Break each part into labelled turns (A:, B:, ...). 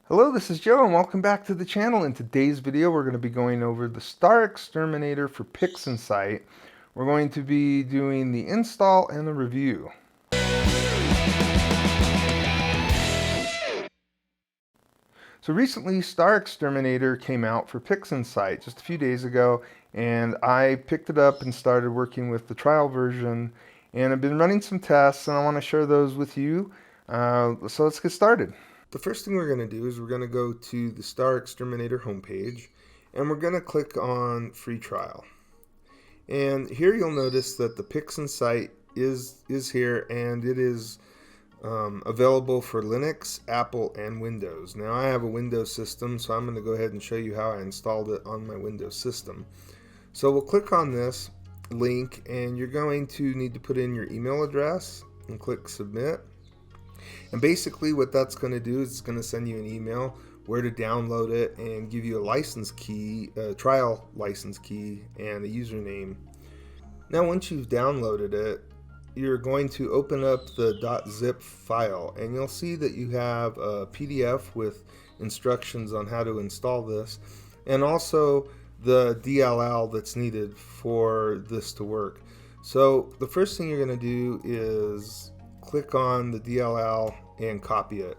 A: Hello, this is Joe and welcome back to the channel. In today's video we're going to be going over the StarXTerminator for PixInsight. We're going to be doing the install and the review. So recently StarXTerminator came out for PixInsight just a few days ago, and I picked it up and started working with the trial version, and I've been running some tests and I want to share those with you. So let's get started. The first thing we're going to do is we're going to go to the StarXTerminator homepage and we're going to click on free trial. And here you'll notice that the PixInsight is here, and it is available for Linux, Apple, and Windows. Now I have a Windows system, so I'm going to go ahead and show you how I installed it on my Windows system. So we'll click on this link and you're going to need to put in your email address and click submit. And basically what that's going to do is it's going to send you an email where to download it and give you a license key, a trial license key, and a username. Now once you've downloaded it, you're going to open up the .zip file and you'll see that you have a PDF with instructions on how to install this, and also the DLL that's needed for this to work. So the first thing you're going to do is click on the DLL and copy it.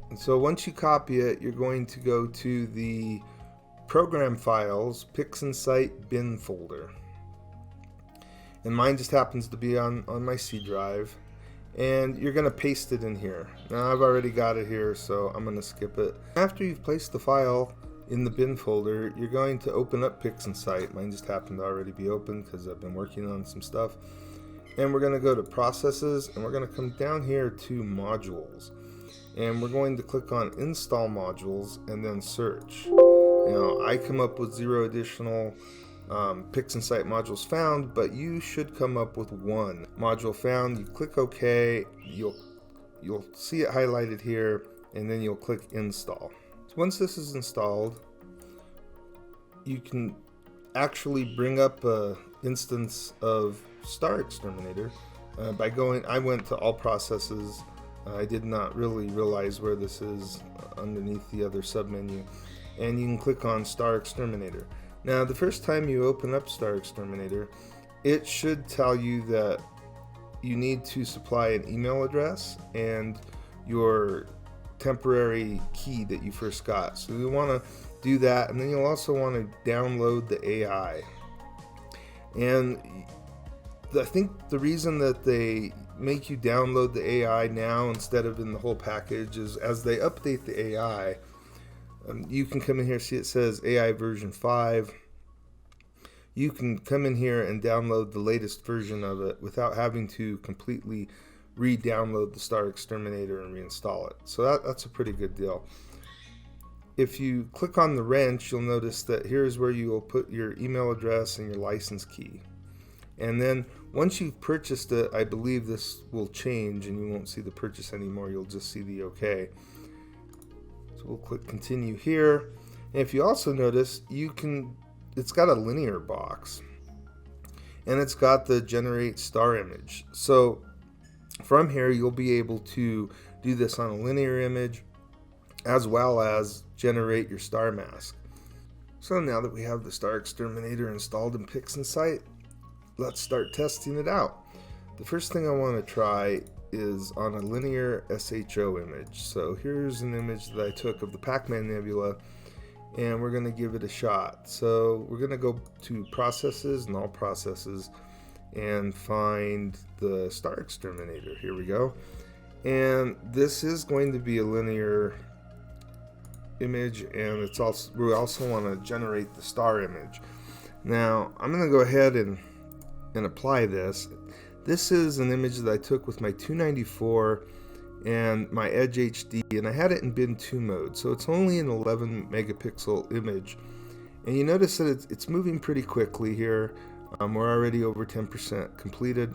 A: And so once you copy it, you're going to go to the program files PixInsight bin folder. And mine just happens to be on my C drive. And you're going to paste it in here. Now I've already got it here, so I'm going to skip it. After you've placed the file in the bin folder, you're going to open up PixInsight. Mine just happened to already be open because I've been working on some stuff. And we're going to go to processes and we're going to come down here to modules, and we're going to click on install modules and then search. Now I come up with 0 additional PixInsight modules found, but you should come up with 1 module found. You click OK, you'll see it highlighted here, and then you'll click install. So once this is installed, you can actually bring up an instance of StarXTerminator by going. I went to all processes. I did not really realize where this is underneath the other submenu, and you can click on StarXTerminator. Now the first time you open up StarXTerminator, it should tell you that you need to supply an email address and your temporary key that you first got. So you want to do that, and then you'll also want to download the AI. And I think the reason that they make you download the AI now instead of in the whole package is as they update the AI, you can come in here, see it says AI version 5. You can come in here and download the latest version of it without having to completely re-download the StarXTerminator and reinstall it. So that's a pretty good deal. If you click on the wrench, you'll notice that here's where you will put your email address and your license key. And then once you've purchased it, I believe this will change and you won't see the purchase anymore. You'll just see the OK. So we'll click continue here. And if you also notice, it's got a linear box and it's got the generate star image. So from here, you'll be able to do this on a linear image as well as generate your star mask. So now that we have the StarXTerminator installed in PixInsight, let's start testing it out. The first thing I want to try is on a linear SHO image. So here's an image that I took of the Pac-Man Nebula, and we're going to give it a shot. So we're going to go to processes and all processes and find the StarXTerminator. Here we go. And this is going to be a linear image, and it's also, we also want to generate the star image. Now I'm going to go ahead and apply this. This is an image that I took with my 294 and my Edge HD, and I had it in bin 2 mode, so it's only an 11 megapixel image. And you notice that it's moving pretty quickly here. We're already over 10% completed.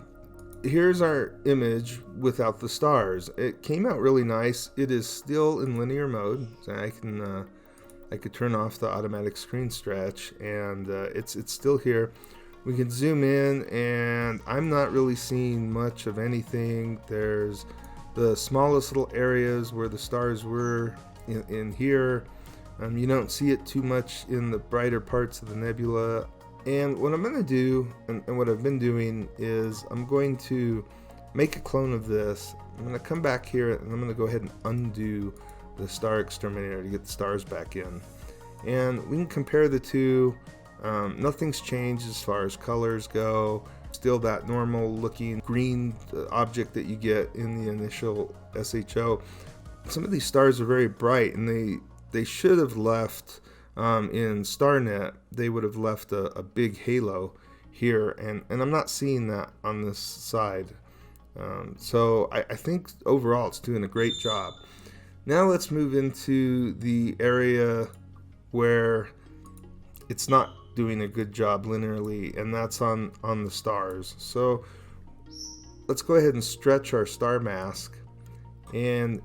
A: Here's our image without the stars. It came out really nice. It is still in linear mode, so I could turn off the automatic screen stretch, and it's still here. We can zoom in, and I'm not really seeing much of anything. There's the smallest little areas where the stars were in here. You don't see it too much in the brighter parts of the nebula. And what I'm going to do, and what I've been doing, is I'm going to make a clone of this. I'm going to come back here and I'm going to go ahead and undo the StarXTerminator to get the stars back in. And we can compare the two. Nothing's changed as far as colors go. Still that normal looking green object that you get in the initial SHO. Some of these stars are very bright, and they should have left in Starnet. They would have left a big halo here, and I'm not seeing that on this side. So I think overall it's doing a great job. Now let's move into the area where it's not doing a good job linearly, and that's on the stars. So let's go ahead and stretch our star mask, and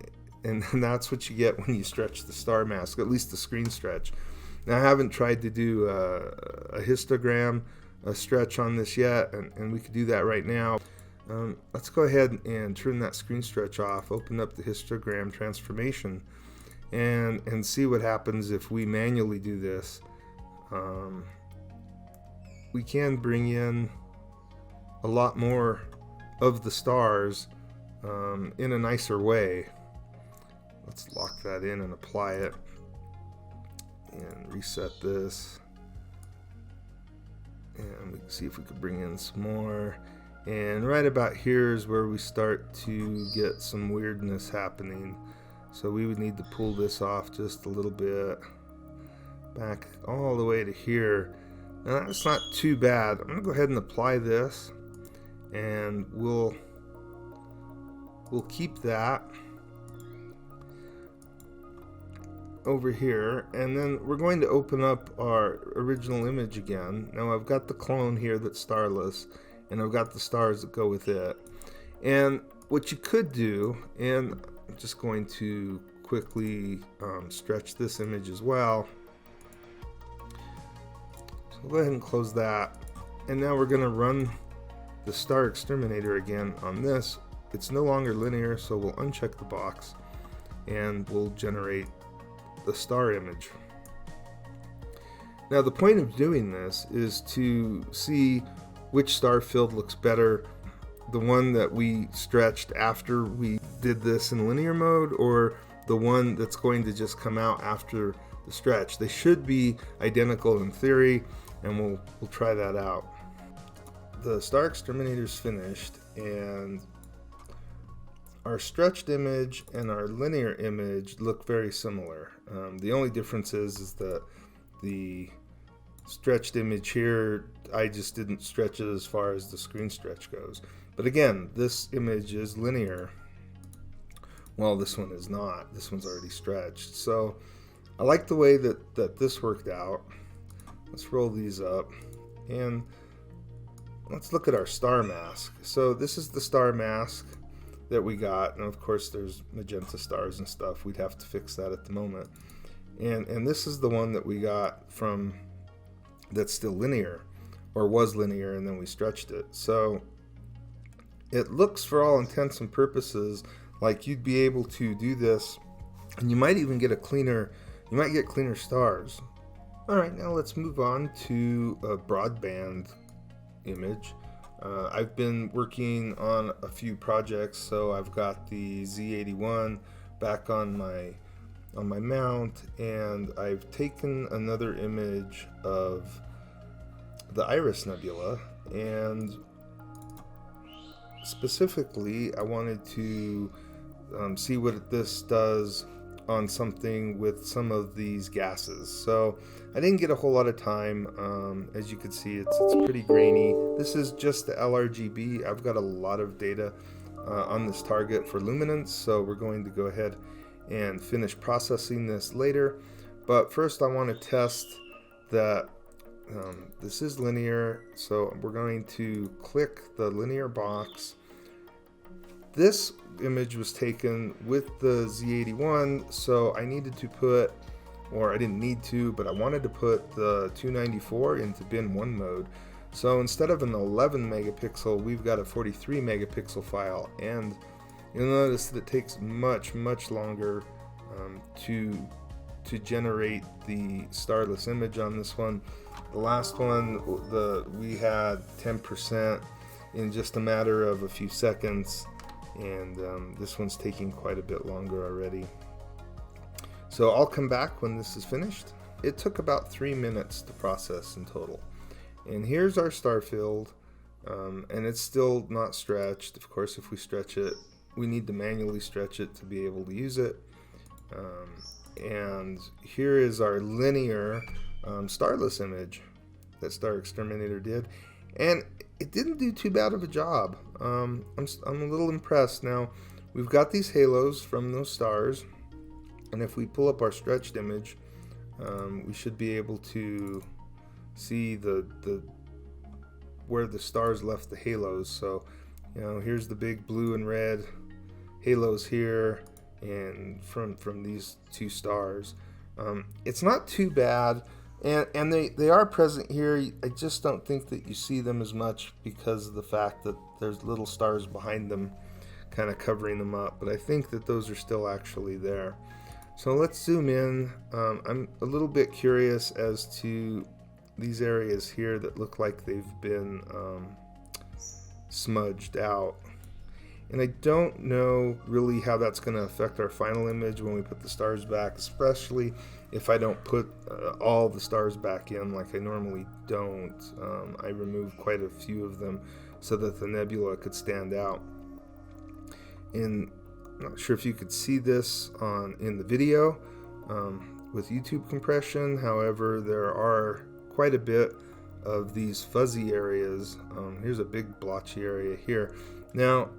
A: that's what you get when you stretch the star mask, at least the screen stretch. Now I haven't tried to do a histogram, a stretch on this yet, and we could do that right now. Let's go ahead and turn that screen stretch off, open up the histogram transformation, and see what happens if we manually do this. We can bring in a lot more of the stars in a nicer way. Let's lock that in and apply it and reset this, and we can see if we could bring in some more. And right about here is where we start to get some weirdness happening, so we would need to pull this off just a little bit back all the way to here. Now that's not too bad. I'm gonna go ahead and apply this, and we'll keep that over here, and then we're going to open up our original image again. Now I've got the clone here that's starless, and I've got the stars that go with it. And what you could do, and I'm just going to quickly stretch this image as well. So go ahead and close that, and now we're going to run the StarXTerminator again on this. It's no longer linear, so we'll uncheck the box and we'll generate the star image. Now the point of doing this is to see which star field looks better, the one that we stretched after we did this in linear mode, or the one that's going to just come out after the stretch. They should be identical in theory, and we'll try that out. The StarXTerminator's finished, and our stretched image and our linear image look very similar. The only difference is that the stretched image here, I just didn't stretch it as far as the screen stretch goes. But again, this image is linear. Well, this one is not. This one's already stretched. So I like the way that this worked out. Let's roll these up, and let's look at our star mask. So this is the star mask that we got, and of course there's magenta stars and stuff. We'd have to fix that at the moment. And this is the one that we got from, that's still linear, or was linear, and then we stretched it. So it looks, for all intents and purposes, like you'd be able to do this, and you might even get cleaner stars. Alright, now let's move on to a broadband image. I've been working on a few projects, so I've got the Z81 back on my mount, and I've taken another image of the Iris Nebula, and specifically I wanted to see what this does on something with some of these gases. So I didn't get a whole lot of time. As you can see, it's pretty grainy. This is just the LRGB. I've got a lot of data on this target for luminance, so we're going to go ahead and finish processing this later. But first I want to test that this is linear, so we're going to click the linear box. This image was taken with the Z81, so I needed to put, or I didn't need to, but I wanted to put the 294 into bin 1 mode. So instead of an 11 megapixel, we've got a 43 megapixel file, and you'll notice that it takes much longer to generate the starless image on this one. The last one, we had 10% in just a matter of a few seconds, and this one's taking quite a bit longer already. So I'll come back when this is finished. It took about 3 minutes to process in total. And here's our star field, and it's still not stretched. Of course, if we stretch it, we need to manually stretch it to be able to use it. And here is our linear starless image that StarXTerminator did, and it didn't do too bad of a job. I'm a little impressed. Now, we've got these halos from those stars, and if we pull up our stretched image, we should be able to see where the stars left the halos. So, here's the big blue and red halos here, and from these two stars. It's not too bad, and they are present here. I just don't think that you see them as much because of the fact that there's little stars behind them kind of covering them up, but I think that those are still actually there. So let's zoom in. I'm a little bit curious as to these areas here that look like they've been smudged out. And I don't know really how that's going to affect our final image when we put the stars back, especially if I don't put all the stars back in like I normally don't. I removed quite a few of them so that the nebula could stand out. And I'm not sure if you could see this in the video with YouTube compression. However, there are quite a bit of these fuzzy areas. Here's a big blotchy area here. Now,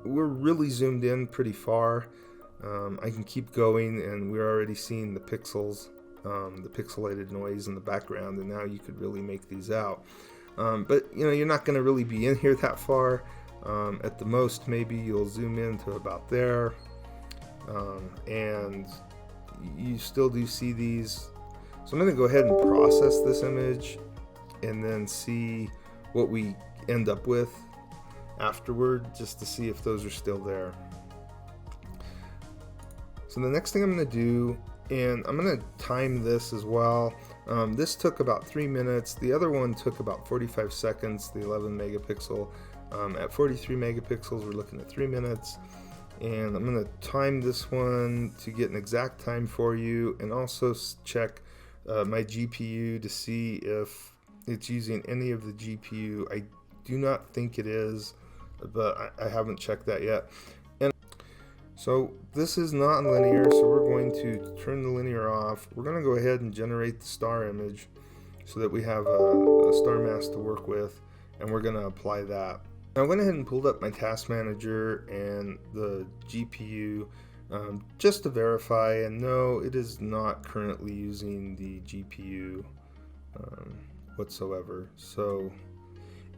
A: we're really zoomed in pretty far. I can keep going, and we're already seeing the pixels, the pixelated noise in the background, and now you could really make these out. But you're not going to really be in here that far. At the most, maybe you'll zoom in to about there, and you still do see these. So I'm going to go ahead and process this image and then see what we end up with afterward, just to see if those are still there. So the next thing I'm going to do, and I'm going to time this as well. This took about 3 minutes. The other one took about 45 seconds, the 11 megapixel. At 43 megapixels, we're looking at 3 minutes. And I'm going to time this one to get an exact time for you, and also check my GPU to see if it's using any of the GPU. I do not think it is, but I haven't checked that yet. And so this is non-linear, so we're going to turn the linear off. We're going to go ahead and generate the star image so that we have a star mass to work with, and we're going to apply that. I went ahead and pulled up my task manager and the GPU just to verify, and no, it is not currently using the GPU whatsoever. So,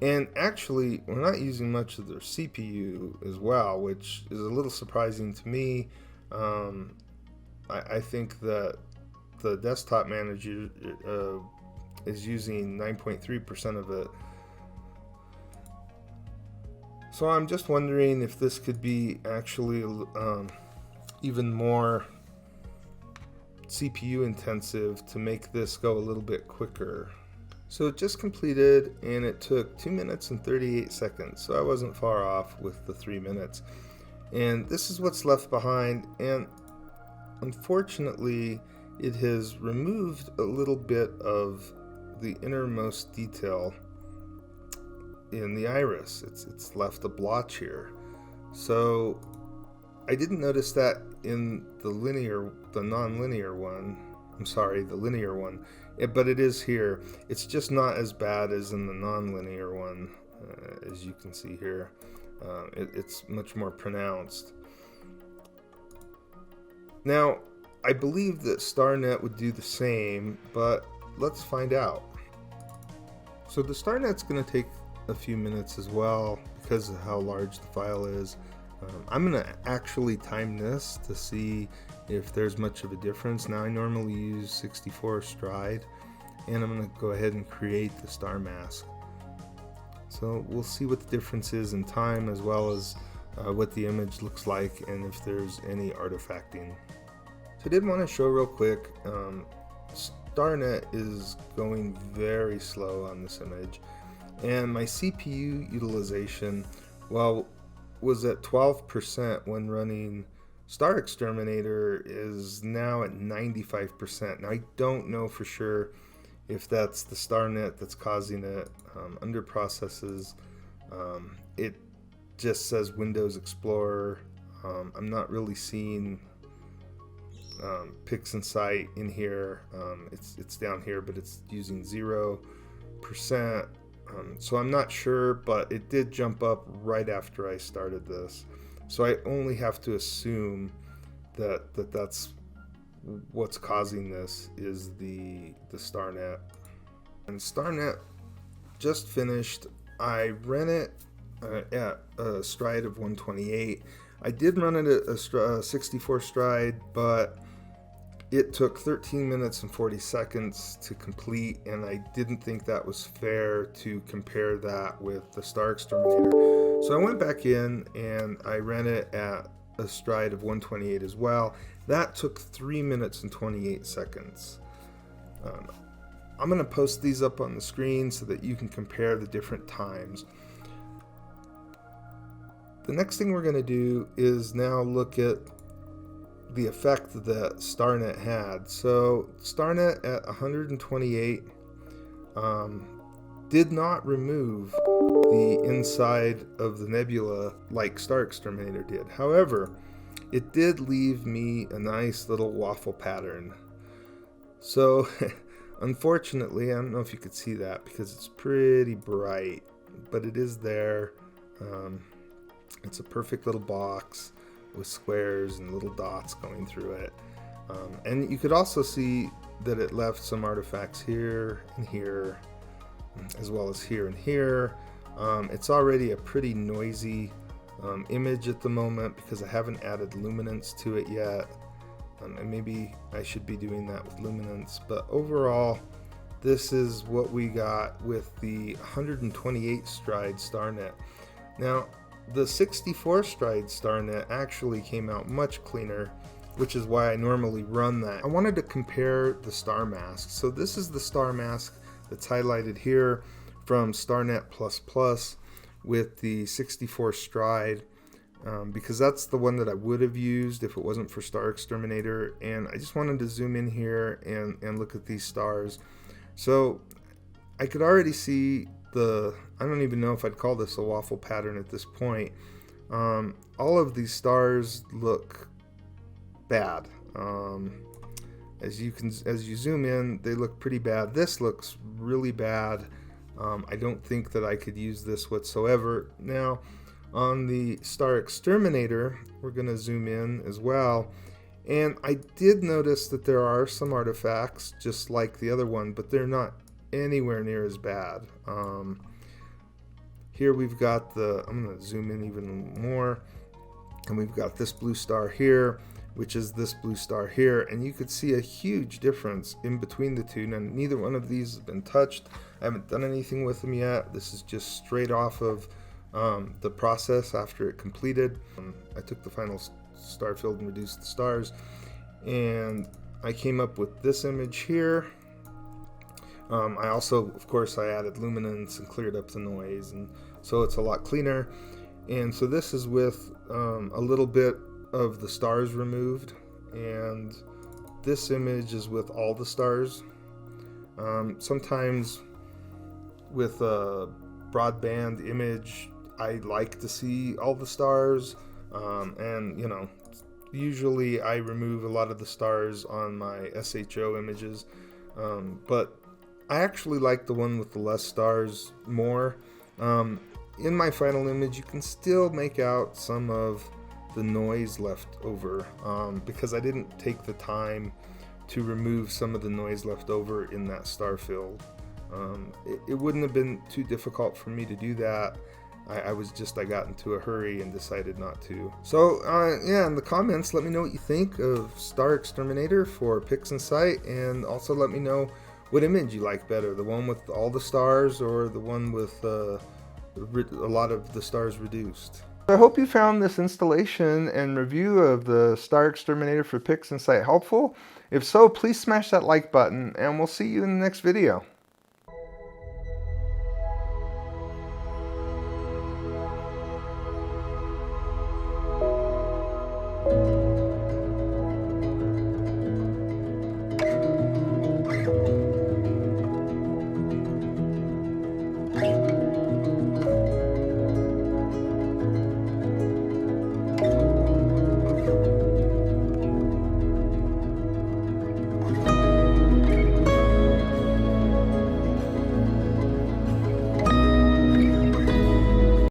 A: and actually we're not using much of their CPU as well, which is a little surprising to me. I think that the desktop manager is using 9.3% of it. So I'm just wondering if this could be actually even more CPU intensive to make this go a little bit quicker. So it just completed, and it took 2 minutes and 38 seconds, so I wasn't far off with the 3 minutes. And this is what's left behind, and unfortunately it has removed a little bit of the innermost detail in the iris. It's left a blotch here. So I didn't notice that in the non-linear one. I'm sorry, the linear one. But it is here. It's just not as bad as in the non-linear one, as you can see here. It's much more pronounced. Now, I believe that Starnet would do the same, but let's find out. So the Starnet's going to take a few minutes as well because of how large the file is. I'm going to actually time this to see if there's much of a difference. Now, I normally use 64 stride, and I'm going to go ahead and create the star mask. So we'll see what the difference is in time, as well as what the image looks like and if there's any artifacting. So I did want to show real quick, Starnet is going very slow on this image, and my CPU utilization, well, was at 12% when running StarXTerminator, is now at 95%. Now I don't know for sure if that's the Starnet that's causing it. Under processes, it just says Windows Explorer. I'm not really seeing PixInsight in here. It's down here, but it's using 0%. So I'm not sure, but it did jump up right after I started this. So I only have to assume that's what's causing this is the Starnet. And Starnet just finished. I ran it at a stride of 128. I did run it at a 64 stride, but it took 13 minutes and 40 seconds to complete, and I didn't think that was fair to compare that with the StarXTerminator. So I went back in and I ran it at a stride of 128 as well. That took 3 minutes and 28 seconds. I'm going to post these up on the screen so that you can compare the different times. The next thing we're going to do is now look at the effect that Starnet had. So Starnet at 128 did not remove the inside of the nebula like StarXTerminator did. However, it did leave me a nice little waffle pattern. So unfortunately, I don't know if you could see that because it's pretty bright, but it is there. It's a perfect little box with squares and little dots going through it. And you could also see that it left some artifacts here and here, as well as here and here. It's already a pretty noisy image at the moment because I haven't added luminance to it yet. And maybe I should be doing that with luminance. But overall, this is what we got with the 128 stride Starnet. Now, the 64 stride Starnet actually came out much cleaner, which is why I normally run that. I wanted to compare the star mask. So this is the star mask that's highlighted here from Starnet++ with the 64 stride, because that's the one that I would have used if it wasn't for StarXTerminator. And I just wanted to zoom in here and look at these stars. So I could already see I don't even know if I'd call this a waffle pattern at this point. All of these stars look bad. As you zoom in, they look pretty bad. This looks really bad. I don't think that I could use this whatsoever. Now, on the StarXTerminator, we're going to zoom in as well. And I did notice that there are some artifacts just like the other one, but they're not anywhere near as bad. Here we've got I'm going to zoom in even more, and we've got this blue star here, which is this blue star here, and you could see a huge difference in between the two. Now, neither one of these has been touched. I haven't done anything with them yet. This is just straight off of the process after it completed. I took the final star field and reduced the stars, and I came up with this image here. I also, of course, I added luminance and cleared up the noise, and so it's a lot cleaner. And so this is with a little bit of the stars removed, and this image is with all the stars. Sometimes with a broadband image, I like to see all the stars, and usually I remove a lot of the stars on my SHO images, but I actually like the one with the less stars more. In my final image, you can still make out some of the noise left over, because I didn't take the time to remove some of the noise left over in that star field. It wouldn't have been too difficult for me to do that. I got into a hurry and decided not to. So yeah, in the comments, let me know what you think of StarXTerminator for PixInsight, and also let me know what image you like better, the one with all the stars or the one with a lot of the stars reduced. I hope you found this installation and review of the StarXTerminator for PixInsight helpful. If so, please smash that like button, and we'll see you in the next video.